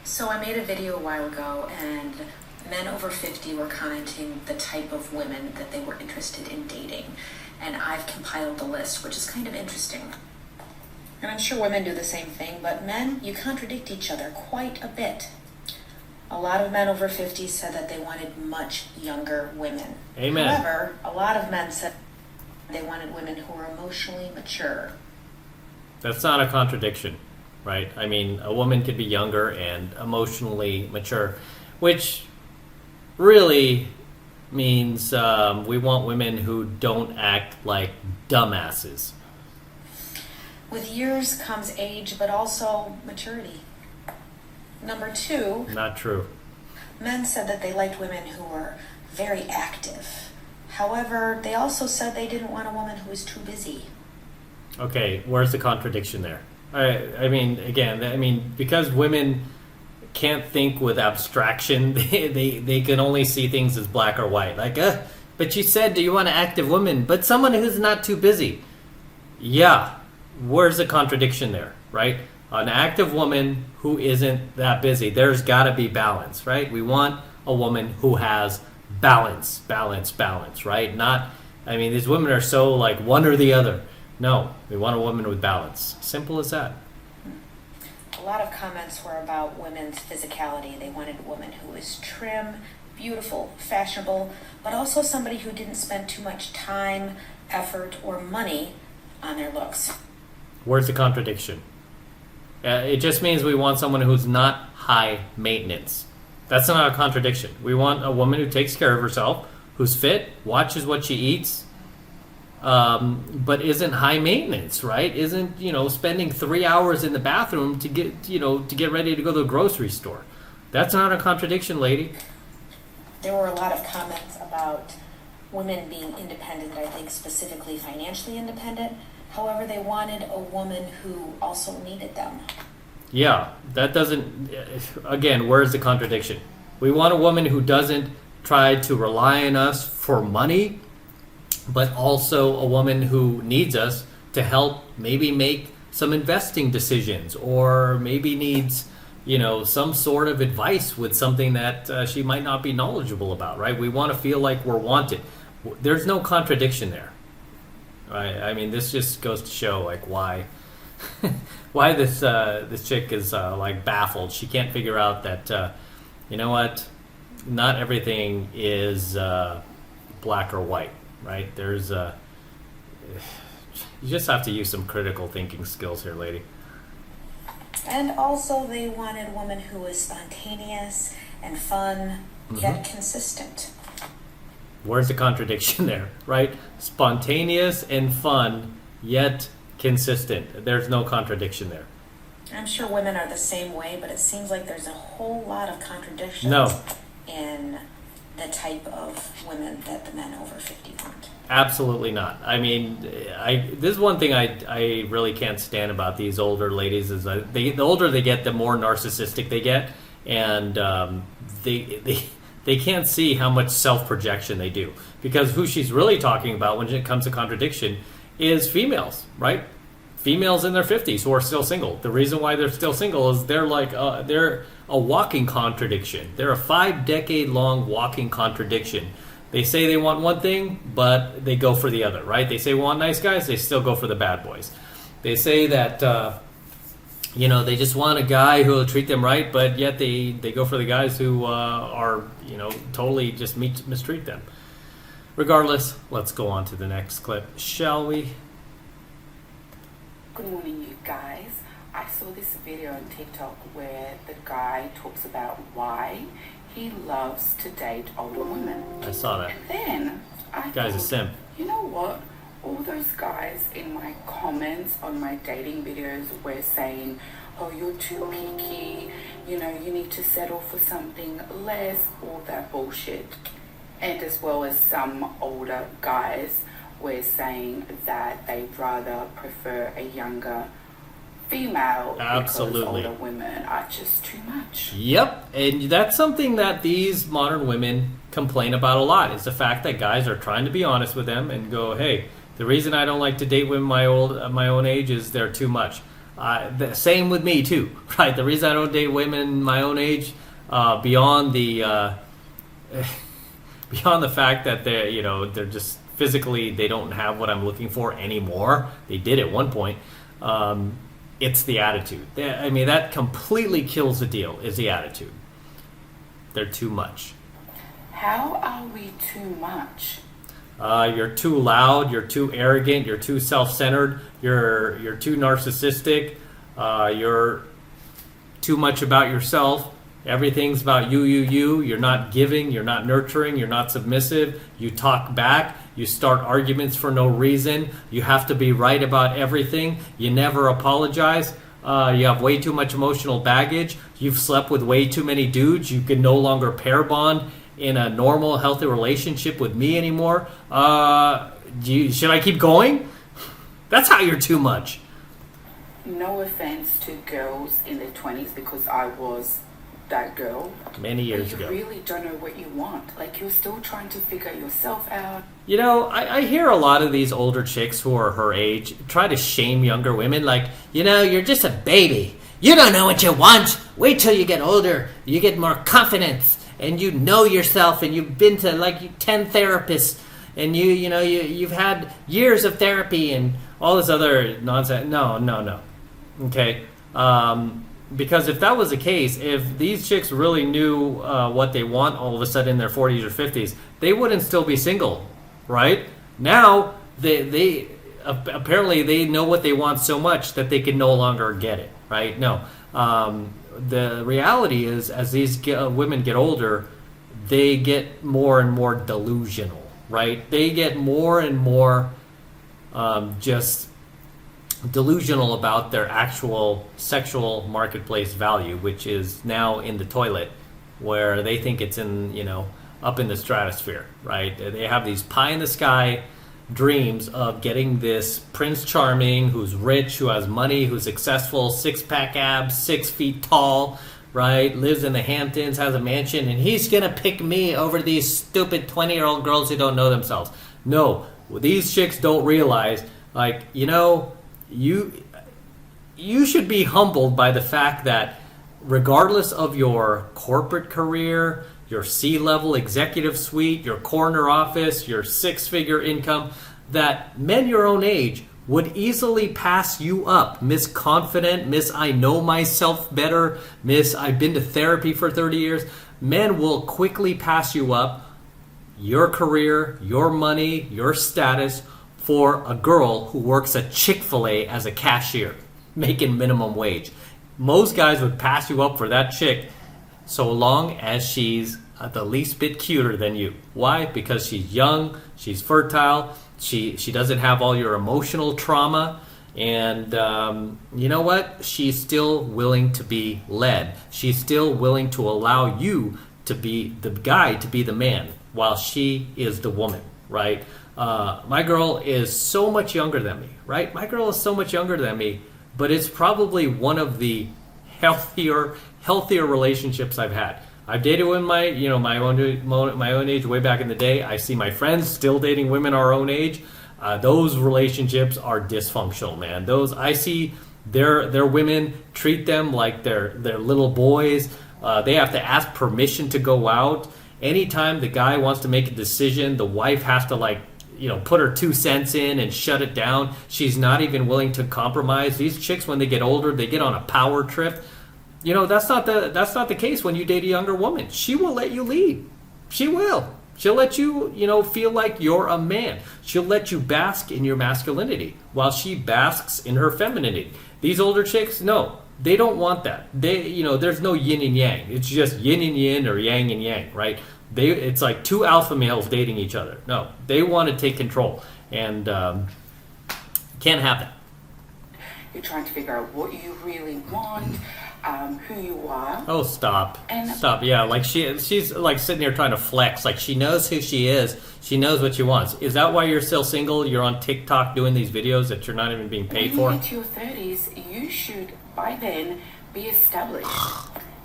So I made a video a while ago, and men over 50 were commenting the type of women that they were interested in dating. And I've compiled a list, which is kind of interesting. And I'm sure women do the same thing, but men, you contradict each other quite a bit. A lot of men over 50 said that they wanted much younger women. Amen. However, a lot of men said they wanted women who were emotionally mature. That's not a contradiction, right? I mean, a woman could be younger and emotionally mature, which really means we want women who don't act like dumbasses. With years comes age, but also maturity. Number 2. Not true. Men said that they liked women who were very active. However, they also said they didn't want a woman who was too busy. Okay, where's the contradiction there? I mean, because women can't think with abstraction, they can only see things as black or white. Like, but you said, do you want an active woman? But someone who's not too busy. Yeah, where's the contradiction there, right? An active woman who isn't that busy. There's got to be balance, right? We want a woman who has balance, right? Not, I mean, these women are so like one or the other. No, we want a woman with balance. Simple as that. A lot of comments were about women's physicality. They wanted a woman who was trim, beautiful, fashionable, but also somebody who didn't spend too much time, effort, or money on their looks. Where's the contradiction? It just means we want someone who's not high maintenance. That's not a contradiction. We want a woman who takes care of herself, who's fit, watches what she eats, but isn't high maintenance, right? Isn't, spending 3 hours in the bathroom to get ready to go to the grocery store. That's not a contradiction, lady. There were a lot of comments about women being independent, I think specifically financially independent. However, they wanted a woman who also needed them. Yeah, that doesn't, again, where's the contradiction? We want a woman who doesn't try to rely on us for money, but also a woman who needs us to help maybe make some investing decisions, or maybe needs, some sort of advice with something that she might not be knowledgeable about, right? We want to feel like we're wanted. There's no contradiction there. Right? I mean, this just goes to show like why this chick is like baffled. She can't figure out that not everything is black or white, right? There's you just have to use some critical thinking skills here, lady. And also they wanted a woman who was spontaneous and fun, yet consistent. Where's the contradiction there, right? Spontaneous and fun, yet consistent. There's no contradiction there. I'm sure women are the same way, but it seems like there's a whole lot of contradictions in the type of women that the men over 50 want. Absolutely not. I mean, this is one thing I really can't stand about these older ladies is that the older they get, the more narcissistic they get, and they can't see how much self-projection they do. Because who she's really talking about when it comes to contradiction is females, right? Females in their 50s who are still single. The reason why they're still single is they're a walking contradiction. They're a 5-decade-long walking contradiction. They say they want one thing, but they go for the other, right? They say we want nice guys, they still go for the bad boys. They say that they just want a guy who will treat them right, but yet they go for the guys who are, totally just mistreat them. Regardless, let's go on to the next clip, shall we? Good morning, you guys. I saw this video on TikTok where the guy talks about why he loves to date older women. I saw that. And then I Guy's thought, a simp. You know what? All those guys in my comments on my dating videos were saying, oh, you're too picky, you need to settle for something less, all that bullshit. And as well as some older guys were saying that they'd rather prefer a younger female. Absolutely. Because older women are just too much. Yep, and that's something that these modern women complain about a lot, is the fact that guys are trying to be honest with them and go, hey, the reason I don't like to date women my own age is they're too much. The same with me too, right? The reason I don't date women my own age, beyond the beyond the fact that they're just physically, they don't have what I'm looking for anymore. They did at one point. It's the attitude. I mean, that completely kills the deal. Is the attitude? They're too much. How are we too much? You're too loud. You're too arrogant. You're too self-centered. You're too narcissistic. You're too much about yourself. Everything's about you. You're not giving. You're not nurturing. You're not submissive. You talk back. You start arguments for no reason. You have to be right about everything. You never apologize. You have way too much emotional baggage. You've slept with way too many dudes. You can no longer pair bond in a normal, healthy relationship with me anymore. Should I keep going? That's how you're too much. No offense to girls in their 20s, because I was that girl. Many years ago. You really don't know what you want. Like, you're still trying to figure yourself out. You know, I hear a lot of these older chicks who are her age try to shame younger women. Like, you're just a baby. You don't know what you want. Wait till you get older. You get more confidence. And you know yourself. And you've been to, 10 therapists. And you've had years of therapy and all this other nonsense. No. Okay? Because if that was the case, if these chicks really knew what they want all of a sudden in their 40s or 50s, they wouldn't still be single, right? Now, they apparently they know what they want so much that they can no longer get it, right? No. The reality is, as these women get older, they get more and more delusional, right? They get more and more just delusional about their actual sexual marketplace value, which is now in the toilet, where they think it's up in the stratosphere, right? They have these pie in the sky dreams of getting this Prince Charming who's rich, who has money, who's successful, 6-pack abs, 6 feet tall, right? Lives in the Hamptons, has a mansion, and he's gonna pick me over these stupid 20-year-old girls who don't know themselves. No, these chicks don't realize, you should be humbled by the fact that regardless of your corporate career, your C-level executive suite, your corner office, your 6-figure income, that men your own age would easily pass you up. Miss Confident, Miss I know myself better, Miss I've been to therapy for 30 years. Men will quickly pass you up, your career, your money, your status, for a girl who works at Chick-fil-A as a cashier, making minimum wage. Most guys would pass you up for that chick so long as she's the least bit cuter than you. Why? Because she's young, she's fertile, she doesn't have all your emotional trauma, and you know what? She's still willing to be led. She's still willing to allow you to be the guy, to be the man, while she is the woman, right? My girl is so much younger than me, right? My girl is so much younger than me, but it's probably one of the healthier relationships I've had. I've dated women my own age way back in the day. I see my friends still dating women our own age. Those relationships are dysfunctional, man. I see their women treat them like they're little boys. They have to ask permission to go out. Anytime the guy wants to make a decision, the wife has to put her 2 cents in and shut it down. She's not even willing to compromise. These chicks, when they get older, they get on a power trip. That's not the case when you date a younger woman. She will let you lead. She will. She'll let you, feel like you're a man. She'll let you bask in your masculinity while she basks in her femininity. These older chicks, no, they don't want that. There's no yin and yang. It's just yin and yin or yang and yang, right? It's like 2 alpha males dating each other. No, they want to take control, and can't have that. You're trying to figure out what you really want, who you are. Oh, stop. Stop. Yeah, she's like sitting here trying to flex. Like, she knows who she is. She knows what she wants. Is that why you're still single? You're on TikTok doing these videos that you're not even being paid for? When you get to your 30s, you should, by then, be established.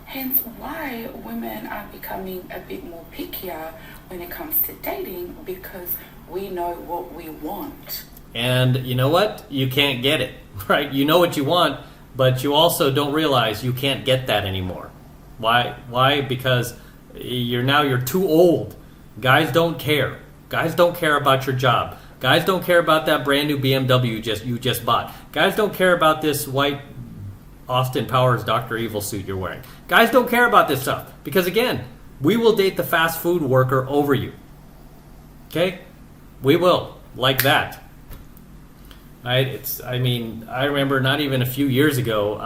Hence why women are becoming a bit more pickier when it comes to dating, because we know what we want. And you know what? You can't get it, right? You know what you want, but you also don't realize you can't get that anymore. Why? Because you're too old. Guys don't care. Guys don't care about your job. Guys don't care about that brand new BMW you just bought. Guys don't care about this white Austin Powers Dr. Evil suit you're wearing. Guys don't care about this stuff because, again, we will date the fast food worker over you. Okay? We will. Like that. I remember not even a few years ago,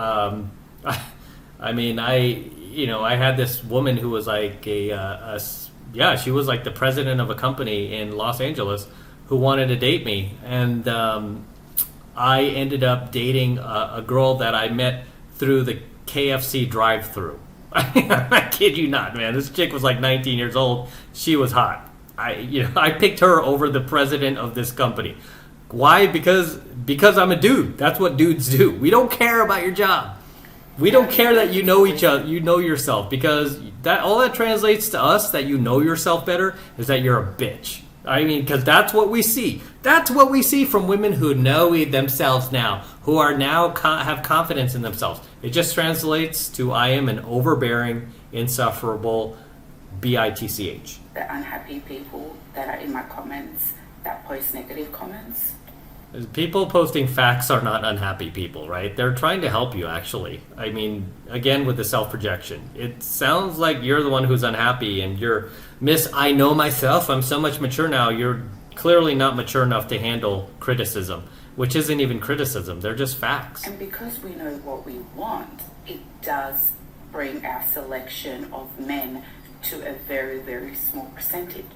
I had this woman who was like she was like the president of a company in Los Angeles who wanted to date me. And I ended up dating a girl that I met through the KFC drive-thru. I kid you not, man. This chick was like 19 years old. She was hot. I picked her over the president of this company. Why? Because I'm a dude. That's what dudes do. We don't care about your job. We don't care that you know each other, you know yourself, because all that translates to us that you know yourself better is that you're a bitch. I mean, because that's what we see. That's what we see from women who know themselves now, who are now have confidence in themselves. It just translates to I am an overbearing, insufferable bitch. The unhappy people that are in my comments that post negative comments. People posting facts are not unhappy people, right? They're trying to help you, actually. I mean, again, with the self-projection. It sounds like you're the one who's unhappy and you're Miss I know myself, I'm so much mature now. You're clearly not mature enough to handle criticism, which isn't even criticism. They're just facts. And because we know what we want, it does bring our selection of men to a very, very small percentage.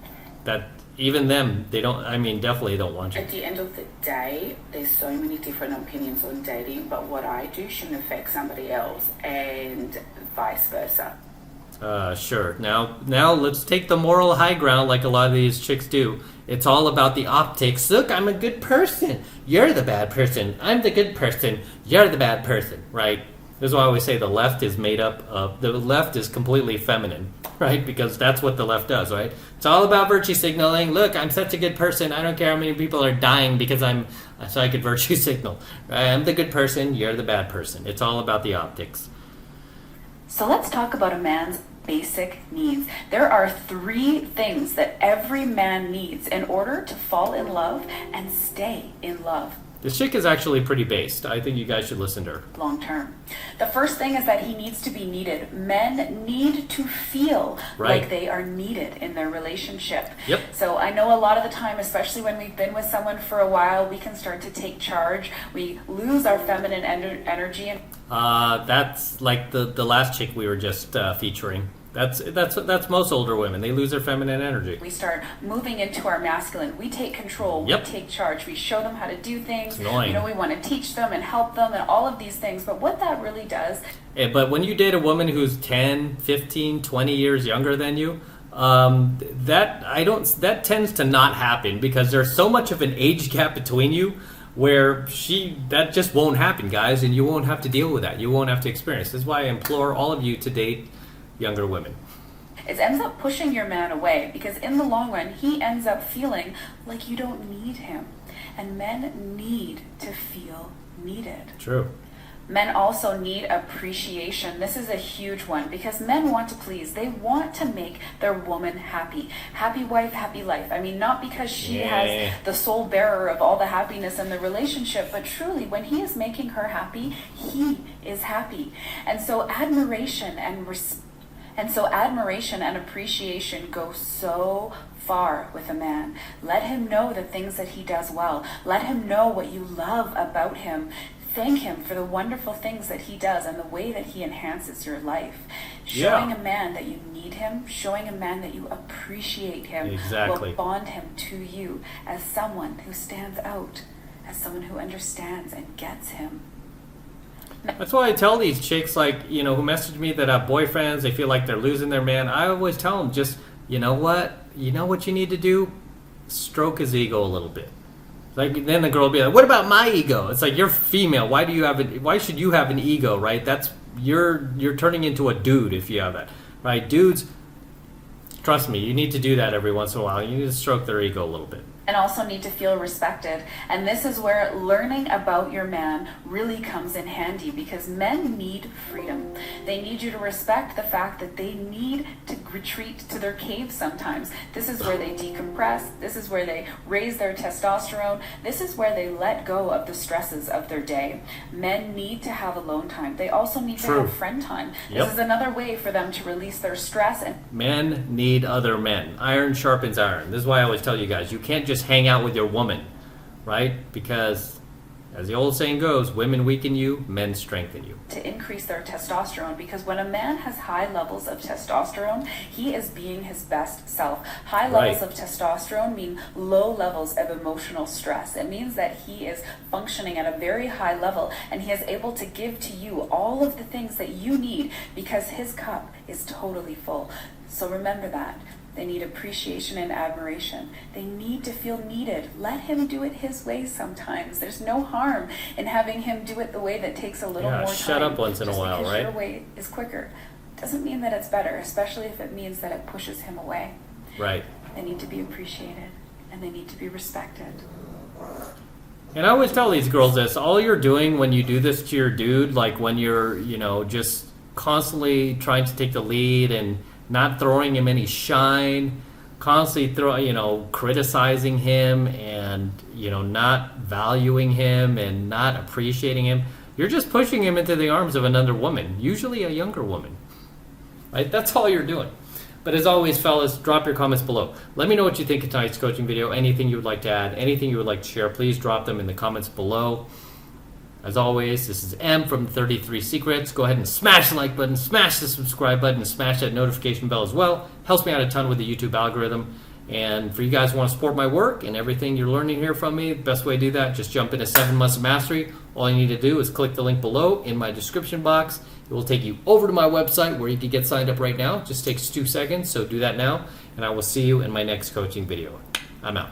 That even them, definitely don't want you. At the end of the day, there's so many different opinions on dating, but what I do shouldn't affect somebody else, and vice versa. Sure. Now let's take the moral high ground like a lot of these chicks do. It's all about the optics. Look, I'm a good person. You're the bad person. I'm the good person. You're the bad person, right? This is why I always say the left is the left is completely feminine, right? Because that's what the left does, right? It's all about virtue signaling. Look, I'm such a good person. I don't care how many people are dying because so I could virtue signal. Right? I'm the good person. You're the bad person. It's all about the optics. So let's talk about a man's basic needs. There are 3 things that every man needs in order to fall in love and stay in love. This chick is actually pretty based. I think you guys should listen to her. Long term. The first thing is that he needs to be needed. Men need to feel like they are needed in their relationship. Yep. So I know a lot of the time, especially when we've been with someone for a while, we can start to take charge. We lose our feminine energy. That's like the last chick we were just featuring. That's most older women. They lose their feminine energy. We start moving into our masculine. We take control. Yep. We take charge. We show them how to do things. It's annoying. We want to teach them and help them and all of these things. But what that really does... But when you date a woman who's 10, 15, 20 years younger than you, that tends to not happen because there's so much of an age gap between you where that just won't happen, guys, and you won't have to deal with that. You won't have to experience. This is why I implore all of you to date younger women. It ends up pushing your man away because in the long run, he ends up feeling like you don't need him. And men need to feel needed. True. Men also need appreciation. This is a huge one because men want to please. They want to make their woman happy. Happy wife, happy life. I mean, not because she has the sole bearer of all the happiness in the relationship, but truly when he is making her happy, he is happy. And so admiration and appreciation go so far with a man. Let him know the things that he does well. Let him know what you love about him. Thank him for the wonderful things that he does and the way that he enhances your life. Showing a man that you need him, showing a man that you appreciate him, will bond him to you as someone who stands out, as someone who understands and gets him. That's why I tell these chicks, who message me that have boyfriends, they feel like they're losing their man. I always tell them, just, you know what you need to do? Stroke his ego a little bit. Then the girl will be like, what about my ego? It's like, you're female. Why should you have an ego, right? You're turning into a dude if you have that, right? Dudes, trust me, you need to do that every once in a while. You need to stroke their ego a little bit. and also need to feel respected. And this is where learning about your man really comes in handy, because men need freedom. They need you to respect the fact that they need to retreat to their cave sometimes. This is where they decompress. This is where they raise their testosterone. This is where they let go of the stresses of their day. Men need to have alone time. They also need to have friend time. This is another way for them to release their stress. And men need other men. Iron sharpens iron. This is why I always tell you guys, you can't just hang out with your woman, right? Because as the old saying goes, women weaken you, men strengthen you. To increase their testosterone, because when a man has high levels of testosterone, he is being his best self. High levels of testosterone mean low levels of emotional stress. It means that he is functioning at a very high level, and he is able to give to you all of the things that you need because his cup is totally full. So remember that. They need appreciation and admiration. They need to feel needed. Let him do it his way sometimes. There's no harm in having him do it the way that takes a little more time. Shut up once in a while, right? Your way is quicker. Doesn't mean that it's better, especially if it means that it pushes him away. Right. They need to be appreciated, and they need to be respected. And I always tell these girls this, all you're doing when you do this to your dude, like when you're, just constantly trying to take the lead and not throwing him any shine, constantly criticizing him and, not valuing him and not appreciating him, you're just pushing him into the arms of another woman, usually a younger woman. Right? That's all you're doing. But as always, fellas, drop your comments below. Let me know what you think of tonight's coaching video. Anything you would like to add, anything you would like to share, please drop them in the comments below. As always, this is M from 33 Secrets. Go ahead and smash the like button, smash the subscribe button, and smash that notification bell as well. Helps me out a ton with the YouTube algorithm. And for you guys who want to support my work and everything you're learning here from me, the best way to do that, just jump into 7 Months of Mastery. All you need to do is click the link below in my description box. It will take you over to my website where you can get signed up right now. It just takes 2 seconds, so do that now. And I will see you in my next coaching video. I'm out.